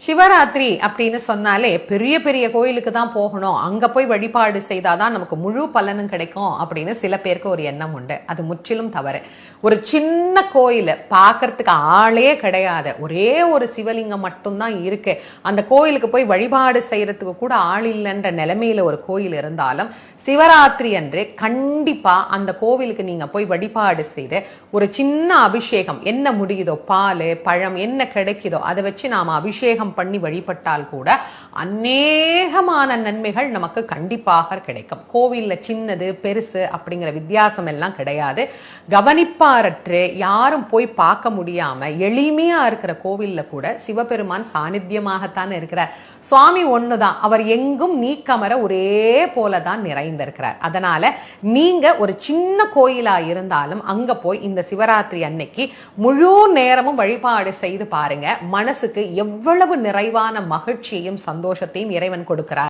சிவராத்திரி அப்படின்னு சொன்னாலே பெரிய பெரிய கோயிலுக்கு தான் போகணும், அங்க போய் வழிபாடு செய்தாதான் நமக்கு முழு பலனும் கிடைக்கும் அப்படின்னு சில பேருக்கு ஒரு எண்ணம் உண்டு. அது முற்றிலும் தவறு. ஒரு சின்ன கோயில் பார்க்கறதுக்கு ஆளே கிடையாது, ஒரே ஒரு சிவலிங்கம் மட்டும்தான் இருக்கு, அந்த கோயிலுக்கு போய் வழிபாடு செய்யறதுக்கு கூட ஆள் இல்லைன்ற நிலைமையில ஒரு கோயில் இருந்தாலும் சிவராத்திரி அன்று கண்டிப்பா அந்த கோவிலுக்கு நீங்க போய் வழிபாடு செய்து ஒரு சின்ன அபிஷேகம், என்ன முடியுதோ பால் பழம் என்ன கிடைக்குதோ அதை வச்சு நாம அபிஷேகம் பண்ணி வழிபட்டால் கூட அநேகமான நன்மைகள் நமக்கு கண்டிப்பாக கிடைக்கும். கோவில்ல சின்னது பெருசு அப்படிங்கிற வித்தியாசம் எல்லாம் கிடையாது. கவனிப்பாரற்று யாரும் போய் பார்க்க முடியாம எளிமையா இருக்கிற கோவில்ல கூட சிவபெருமான் சாநித்தியமாகத்தான் இருக்கிறார். சுவாமி ஒண்ணுதான், அவர் எங்கும் நீக்கமர ஒரே போலதான் நிறைந்திருக்கிறார். அதனால நீங்க ஒரு சின்ன கோயிலா இருந்தாலும் அங்க போய் இந்த சிவராத்திரி அன்னைக்கு முழு நேரமும் வழிபாடு செய்து பாருங்க. மனசுக்கு எவ்வளவு நிறைவான மகிழ்ச்சியையும் சந்தோஷத்தையும் இறைவன் கொடுக்கிறார்.